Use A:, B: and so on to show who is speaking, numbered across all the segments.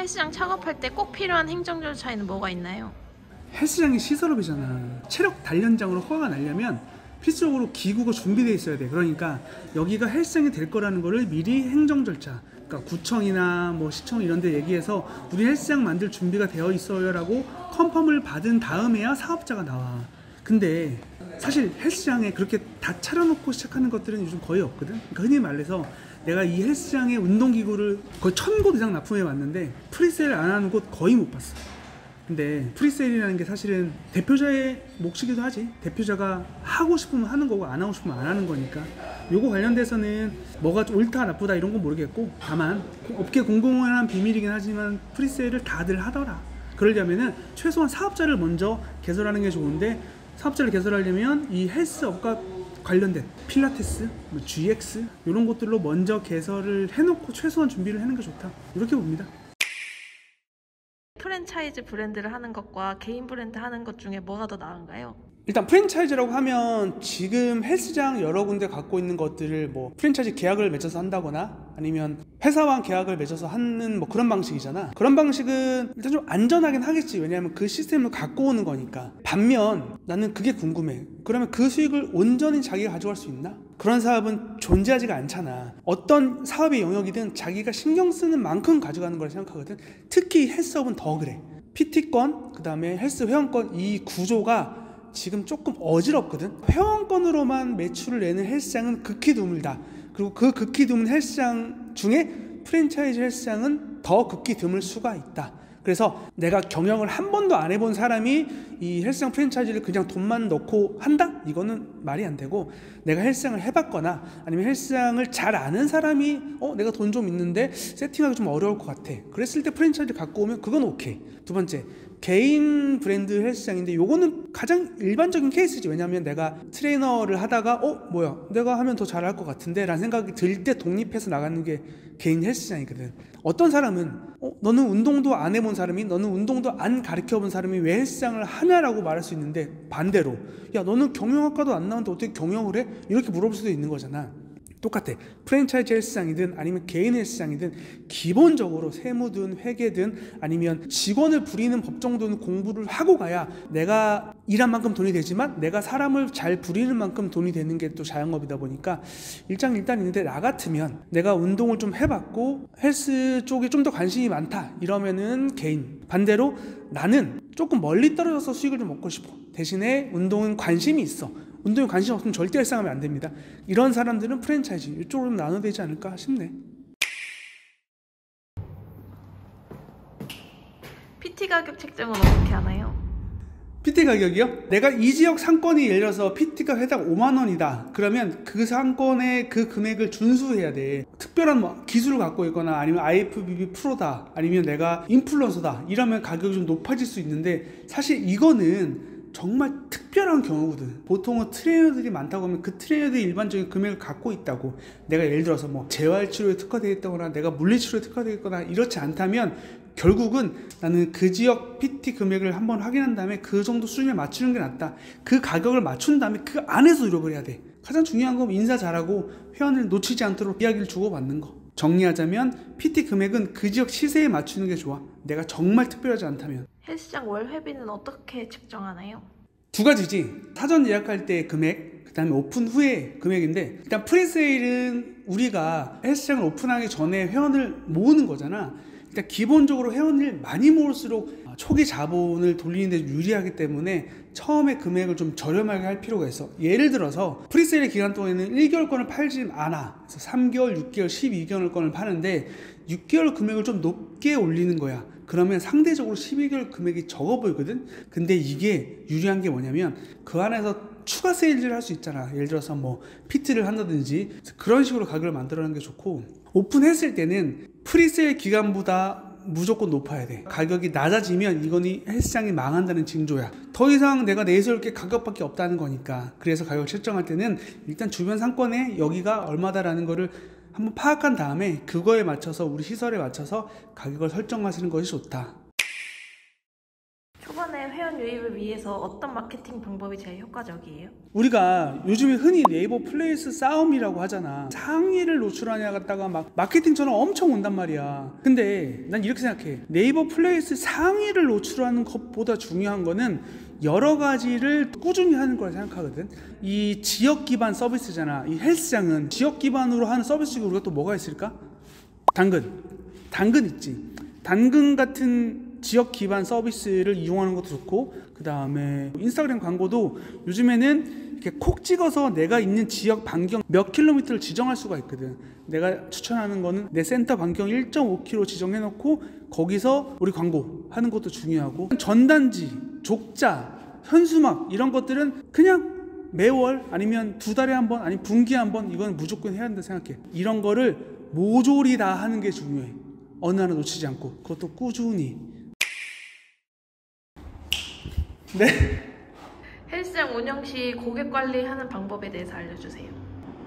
A: 헬스장 창업할 때 꼭 필요한 행정 절차에는 뭐가 있나요?
B: 헬스장이 시설업이잖아. 체력 단련장으로 허가가 나려면 필수적으로 기구가 준비되어 있어야 돼. 그러니까 여기가 헬스장이 될 거라는 거를 미리 행정 절차, 그러니까 구청이나 뭐 시청 이런 데 얘기해서 우리 헬스장 만들 준비가 되어 있어요 라고 컨펌을 받은 다음에야 사업자가 나와. 근데 사실 헬스장에 그렇게 다 차려놓고 시작하는 것들은 요즘 거의 없거든. 그러니까 흔히 말해서 내가 이 헬스장에 운동기구를 거의 1000곳 이상 납품해 왔는데 프리세일 안 하는 곳 거의 못 봤어. 근데 프리세일이라는 게 사실은 대표자의 몫이기도 하지. 대표자가 하고 싶으면 하는 거고 안 하고 싶으면 안 하는 거니까 요거 관련돼서는 뭐가 옳다 나쁘다 이런 건 모르겠고, 다만 업계 공공연한 비밀이긴 하지만 프리세일을 다들 하더라. 그러려면은 최소한 사업자를 먼저 개설하는 게 좋은데, 사업자를 개설하려면 이 헬스업과 관련된 필라테스, 뭐 GX 이런 것들로 먼저 개설을 해놓고 최소한 준비를 하는 게 좋다, 이렇게 봅니다.
A: 프랜차이즈 브랜드를 하는 것과 개인 브랜드 하는 것 중에 뭐가 더 나은가요?
B: 일단 프랜차이즈라고 하면 지금 헬스장 여러 군데 갖고 있는 것들을 뭐 프랜차이즈 계약을 맺어서 한다거나 아니면 회사와 계약을 맺어서 하는 뭐 그런 방식이잖아. 그런 방식은 일단 좀 안전하긴 하겠지. 왜냐하면 그 시스템을 갖고 오는 거니까. 반면 나는 그게 궁금해. 그러면 그 수익을 온전히 자기가 가져갈 수 있나? 그런 사업은 존재하지가 않잖아. 어떤 사업의 영역이든 자기가 신경 쓰는 만큼 가져가는 걸 생각하거든. 특히 헬스업은 더 그래. PT권, 그 다음에 헬스 회원권, 이 구조가 지금 조금 어지럽거든. 회원권으로만 매출을 내는 헬스장은 극히 드물다. 그리고 그 극히 드문 헬스장 중에 프랜차이즈 헬스장은 더 극히 드물 수가 있다. 그래서 내가 경영을 한 번도 안 해본 사람이 이 헬스장 프랜차이즈를 그냥 돈만 넣고 한다? 이거는 말이 안 되고, 내가 헬스장을 해봤거나 아니면 헬스장을 잘 아는 사람이 내가 돈 좀 있는데 세팅하기 좀 어려울 것 같아, 그랬을 때 프랜차이즈 갖고 오면 그건 오케이. 두 번째, 개인 브랜드 헬스장인데 요거는 가장 일반적인 케이스지. 왜냐면 내가 트레이너를 하다가 뭐야 내가 하면 더 잘할 것 같은데 라는 생각이 들 때 독립해서 나가는 게 개인 헬스장이거든. 어떤 사람은 너는 운동도 안 해본 사람이, 너는 운동도 안 가르쳐본 사람이 왜 헬스장을 하냐라고 말할 수 있는데, 반대로 야 너는 경영학과도 안 나왔는데 어떻게 경영을 해? 이렇게 물어볼 수도 있는 거잖아. 똑같아. 프랜차이즈 헬스장이든 아니면 개인 헬스장이든 기본적으로 세무든 회계든 아니면 직원을 부리는 법 정도는 공부를 하고 가야 내가 일한 만큼 돈이 되지만 내가 사람을 잘 부리는 만큼 돈이 되는 게 또 자영업이다 보니까 일장일단인데, 나 같으면 내가 운동을 좀 해봤고 헬스 쪽에 좀 더 관심이 많다 이러면은 개인, 반대로 나는 조금 멀리 떨어져서 수익을 좀 얻고 싶어, 대신에 운동은 관심이 있어, 운동에 관심 없으면 절대 헬스장하면 안 됩니다, 이런 사람들은 프랜차이즈 이쪽으로 나눠야 되지 않을까 싶네.
A: PT 가격 책정은 어떻게 하나요?
B: PT 가격이요? 내가 이 지역 상권이 예를 들어서 PT가 회당 5만원이다 그러면 그 상권의 그 금액을 준수해야 돼. 특별한 뭐 기술을 갖고 있거나 아니면 IFBB 프로다 아니면 내가 인플루언서다 이러면 가격이 좀 높아질 수 있는데, 사실 이거는 정말 특별한 경우거든. 보통은 트레이너들이 많다고 하면 그 트레이너들이 일반적인 금액을 갖고 있다고, 내가 예를 들어서 뭐 재활치료에 특화되어 있다거나 내가 물리치료에 특화되어 있거나 이렇지 않다면 결국은 나는 그 지역 PT 금액을 한번 확인한 다음에 그 정도 수준에 맞추는 게 낫다. 그 가격을 맞춘 다음에 그 안에서 노력을 해야 돼. 가장 중요한 건 인사 잘하고 회원을 놓치지 않도록 이야기를 주고받는 거. 정리하자면 PT 금액은 그 지역 시세에 맞추는 게 좋아, 내가 정말 특별하지 않다면.
A: 헬스장 월 회비는 어떻게 책정하나요?
B: 두 가지지. 사전 예약할 때 금액, 그 다음에 오픈 후에 금액인데, 일단 프리세일은 우리가 헬스장을 오픈하기 전에 회원을 모으는 거잖아. 그러니까 기본적으로 회원을 많이 모을수록 초기 자본을 돌리는 데 유리하기 때문에 처음에 금액을 좀 저렴하게 할 필요가 있어. 예를 들어서 프리세일 기간 동안에는 1개월권을 팔지 않아. 그래서 3개월, 6개월, 12개월권을 파는데 6개월 금액을 좀 높게 올리는 거야. 그러면 상대적으로 12개월 금액이 적어 보이거든. 근데 이게 유리한 게 뭐냐면 그 안에서 추가 세일을 할 수 있잖아. 예를 들어서 뭐 PT를 한다든지 그런 식으로 가격을 만들어내는 게 좋고, 오픈했을 때는 프리세일 기간보다 무조건 높아야 돼. 가격이 낮아지면 이거는 헬스장이 망한다는 징조야. 더 이상 내가 내세울 게 가격밖에 없다는 거니까. 그래서 가격을 책정할 때는 일단 주변 상권에 여기가 얼마다라는 거를 한번 파악한 다음에 그거에 맞춰서 우리 시설에 맞춰서 가격을 설정하시는 것이 좋다.
A: 초반에 회원 헬스장 유입을 위해서 어떤 마케팅 방법이 제일 효과적이에요?
B: 우리가 요즘에 흔히 네이버 플레이스 싸움이라고 하잖아. 상위를 노출하냐 갖다가 막 마케팅처럼 엄청 온단 말이야. 근데 난 이렇게 생각해. 네이버 플레이스 상위를 노출하는 것보다 중요한 거는 여러 가지를 꾸준히 하는 거라 생각하거든. 이 지역 기반 서비스잖아. 이 헬스장은 지역 기반으로 하는 서비스 중에 우리가 또 뭐가 있을까? 당근 있지. 당근 같은 지역 기반 서비스를 이용하는 것도 좋고, 그 다음에 인스타그램 광고도 요즘에는 이렇게 콕 찍어서 내가 있는 지역 반경 몇 킬로미터를 지정할 수가 있거든. 내가 추천하는 거는 내 센터 반경 1.5km 지정해놓고 거기서 우리 광고 하는 것도 중요하고, 전단지, 족자, 현수막 이런 것들은 그냥 매월 아니면 2달에 한 번 아니면 분기에 한 번 이건 무조건 해야 한다 생각해. 이런 거를 모조리 다 하는 게 중요해. 어느 하나 놓치지 않고, 그것도 꾸준히. 네.
A: 헬스장 운영 시 고객 관리하는 방법에 대해서 알려주세요.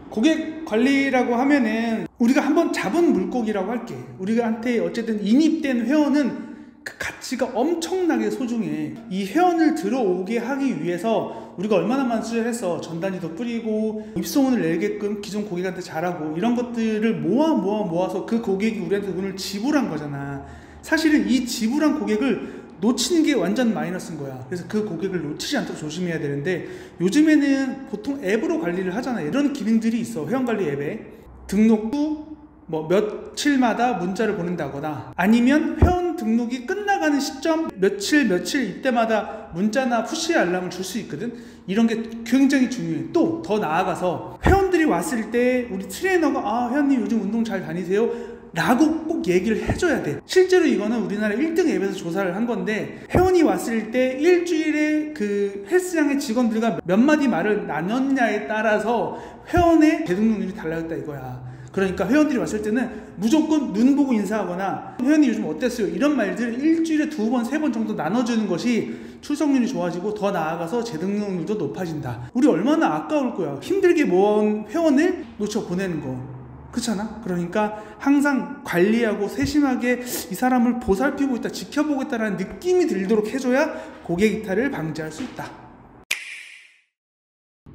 B: 고객 관리라고 하면은 우리가 한번 잡은 물고기라고 할게. 우리한테 어쨌든 인입된 회원은 그 가치가 엄청나게 소중해. 이 회원을 들어오게 하기 위해서 우리가 얼마나 많은 투자를 했어. 전단지도 뿌리고 입소문을 내게끔 기존 고객한테 잘하고 이런 것들을 모아서 그 고객이 우리한테 돈을 지불한 거잖아. 사실은 이 지불한 고객을 놓치는 게 완전 마이너스인 거야. 그래서 그 고객을 놓치지 않도록 조심해야 되는데, 요즘에는 보통 앱으로 관리를 하잖아. 이런 기능들이 있어. 회원관리 앱에 등록 후 뭐 며칠마다 문자를 보낸다거나, 아니면 회원 등록이 끝나가는 시점 며칠 이때마다 문자나 푸시 알람을 줄 수 있거든. 이런 게 굉장히 중요해. 또 더 나아가서 회원들이 왔을 때 우리 트레이너가 아 회원님 요즘 운동 잘 다니세요? 라고 꼭 얘기를 해줘야 돼. 실제로 이거는 우리나라 1등 앱에서 조사를 한 건데, 회원이 왔을 때 일주일에 그 헬스장의 직원들과 몇 마디 말을 나눴냐에 따라서 회원의 재등록률이 달라졌다 이거야. 그러니까 회원들이 왔을 때는 무조건 눈 보고 인사하거나 회원님 요즘 어땠어요? 이런 말들을 일주일에 2번, 3번 정도 나눠주는 것이 출석률이 좋아지고, 더 나아가서 재등록률도 높아진다. 우리 얼마나 아까울 거야. 힘들게 모은 회원을 놓쳐 보내는 거. 그렇잖아? 그러니까 항상 관리하고 세심하게 이 사람을 보살피고 있다, 지켜보고 있다는 느낌이 들도록 해줘야 고객 이탈을 방지할 수 있다.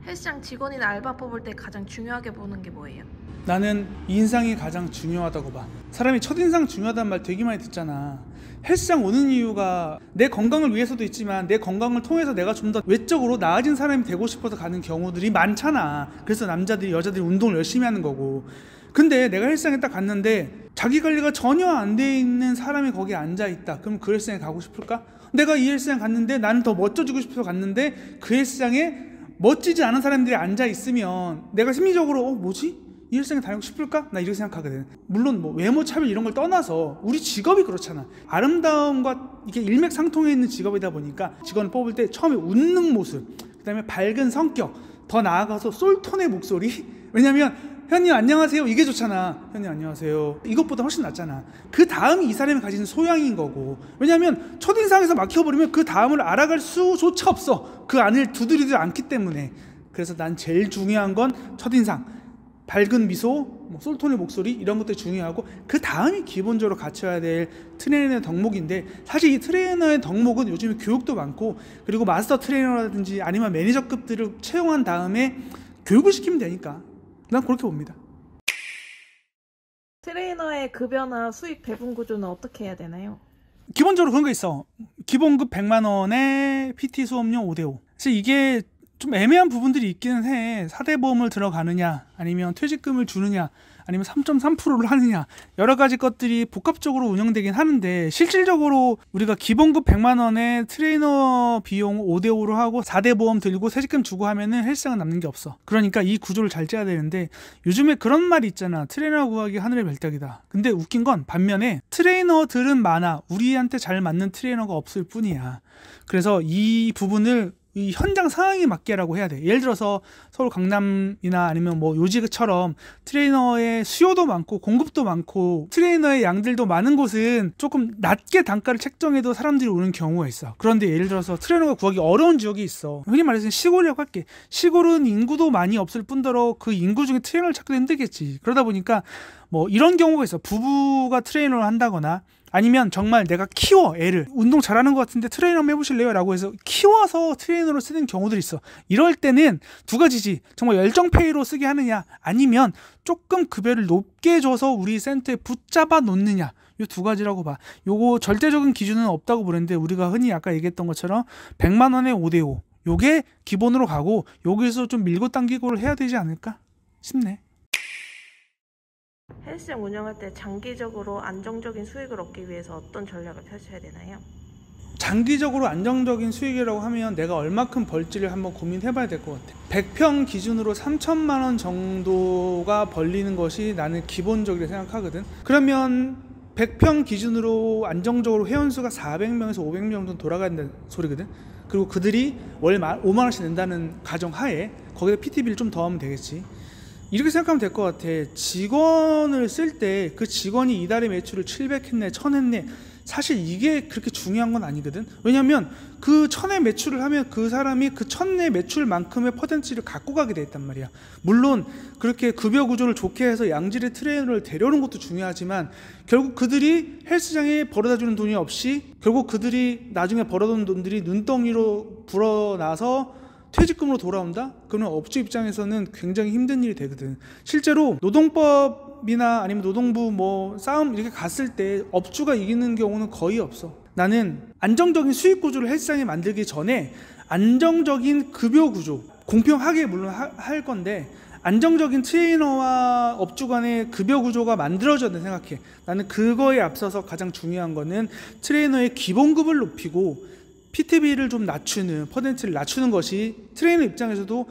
A: 헬스장 직원이나 알바 뽑을 때 가장 중요하게 보는 게 뭐예요?
B: 나는 인상이 가장 중요하다고 봐. 사람이 첫인상 중요하다는 말 되게 많이 듣잖아. 헬스장 오는 이유가 내 건강을 위해서도 있지만, 내 건강을 통해서 내가 좀 더 외적으로 나아진 사람이 되고 싶어서 가는 경우들이 많잖아. 그래서 남자들이 여자들이 운동을 열심히 하는 거고. 근데 내가 헬스장에 딱 갔는데 자기 관리가 전혀 안 돼 있는 사람이 거기에 앉아 있다. 그럼 그 헬스장에 가고 싶을까? 내가 이 헬스장 갔는데 나는 더 멋져지고 싶어서 갔는데 그 헬스장에 멋지지 않은 사람들이 앉아 있으면 내가 심리적으로 뭐지? 이 헬스장에 다니고 싶을까? 나 이렇게 생각하거든. 물론 뭐 외모 차별 이런 걸 떠나서 우리 직업이 그렇잖아. 아름다움과 이게 일맥상통해 있는 직업이다 보니까 직원을 뽑을 때 처음에 웃는 모습, 그 다음에 밝은 성격, 더 나아가서 솔톤의 목소리. 왜냐면 회원님 안녕하세요 이게 좋잖아. 회원님 안녕하세요 이것보다 훨씬 낫잖아. 그 다음이 이 사람이 가지는 소양인 거고. 왜냐면 첫인상에서 막혀버리면 그 다음을 알아갈 수조차 없어. 그 안을 두드리지 않기 때문에. 그래서 난 제일 중요한 건 첫인상, 밝은 미소, 뭐 솔톤의 목소리 이런 것들이 중요하고, 그 다음이 기본적으로 갖춰야 될 트레이너의 덕목인데, 사실 이 트레이너의 덕목은 요즘에 교육도 많고, 그리고 마스터 트레이너라든지 아니면 매니저급들을 채용한 다음에 교육을 시키면 되니까 난 그렇게 봅니다.
A: 트레이너의 급여나 수익 배분 구조는 어떻게 해야 되나요?
B: 기본적으로 그런 거 있어. 기본급 100만 원에 PT 수업료 5대5. 사실 이게 좀 애매한 부분들이 있기는 해. 4대 보험을 들어가느냐, 아니면 퇴직금을 주느냐, 아니면 3.3%를 하느냐, 여러 가지 것들이 복합적으로 운영되긴 하는데, 실질적으로 우리가 기본급 100만 원에 트레이너 비용 5대5로 하고 4대 보험 들고 퇴직금 주고 하면은 헬스장은 남는 게 없어. 그러니까 이 구조를 잘 짜야 되는데, 요즘에 그런 말이 있잖아. 트레이너 구하기 하늘의 별따기다. 근데 웃긴 건 반면에 트레이너들은 많아. 우리한테 잘 맞는 트레이너가 없을 뿐이야. 그래서 이 부분을 이 현장 상황에 맞게라고 해야 돼. 예를 들어서 서울 강남이나 아니면 뭐 요지처럼 트레이너의 수요도 많고 공급도 많고 트레이너의 양들도 많은 곳은 조금 낮게 단가를 책정해도 사람들이 오는 경우가 있어. 그런데 예를 들어서 트레이너가 구하기 어려운 지역이 있어. 흔히 말해서 시골이라고 할게. 시골은 인구도 많이 없을 뿐더러 그 인구 중에 트레이너를 찾기도 힘들겠지. 그러다 보니까 뭐 이런 경우가 있어. 부부가 트레이너를 한다거나 아니면 정말 내가 키워 애를 운동 잘하는 것 같은데 트레이너 한번 해보실래요? 라고 해서 키워서 트레이너로 쓰는 경우들이 있어. 이럴 때는 두 가지지. 정말 열정페이로 쓰게 하느냐 아니면 조금 급여를 높게 줘서 우리 센터에 붙잡아 놓느냐, 이 두 가지라고 봐. 요거 절대적인 기준은 없다고 보는데 우리가 흔히 아까 얘기했던 것처럼 100만 원에 5대5 요게 기본으로 가고 여기서 좀 밀고 당기고를 해야 되지 않을까 싶네.
A: 헬스장 운영할 때 장기적으로 안정적인 수익을 얻기 위해서 어떤 전략을 펼쳐야 되나요?
B: 장기적으로 안정적인 수익이라고 하면 내가 얼마큼 벌지를 한번 고민해 봐야 될 것 같아. 100평 기준으로 3천만 원 정도가 벌리는 것이 나는 기본적이라고 생각하거든. 그러면 100평 기준으로 안정적으로 회원수가 400명에서 500명 정도 돌아가야 된다는 소리거든. 그리고 그들이 월 5만 원씩 낸다는 가정하에 거기다 PT비를 좀 더하면 되겠지. 이렇게 생각하면 될 것 같아. 직원을 쓸 때 그 직원이 이달에 매출을 700 했네 1000 했네, 사실 이게 그렇게 중요한 건 아니거든. 왜냐면 그 1000의 매출을 하면 그 사람이 그 1000의 매출만큼의 퍼센티지를 갖고 가게 돼 있단 말이야. 물론 그렇게 급여 구조를 좋게 해서 양질의 트레이너를 데려오는 것도 중요하지만 결국 그들이 헬스장에 벌어다 주는 돈이 없이 결국 그들이 나중에 벌어둔 돈들이 눈덩이로 불어나서 퇴직금으로 돌아온다? 그러면 업주 입장에서는 굉장히 힘든 일이 되거든. 실제로 노동법이나 아니면 노동부 뭐 싸움 이렇게 갔을 때 업주가 이기는 경우는 거의 없어. 나는 안정적인 수익 구조를 헬스장에 만들기 전에 안정적인 급여 구조, 공평하게 물론 할 건데 안정적인 트레이너와 업주 간의 급여 구조가 만들어져야 된다 생각해. 나는 그거에 앞서서 가장 중요한 거는 트레이너의 기본급을 높이고 PT비를 좀 낮추는, 퍼센트를 낮추는 것이 트레이너 입장에서도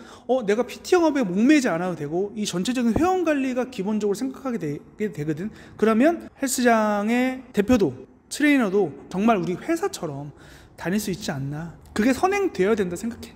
B: 내가 PT 영업에 목매지 않아도 되고 이 전체적인 회원 관리가 기본적으로 생각하게 되거든. 그러면 헬스장의 대표도 트레이너도 정말 우리 회사처럼 다닐 수 있지 않나. 그게 선행되어야 된다 생각해.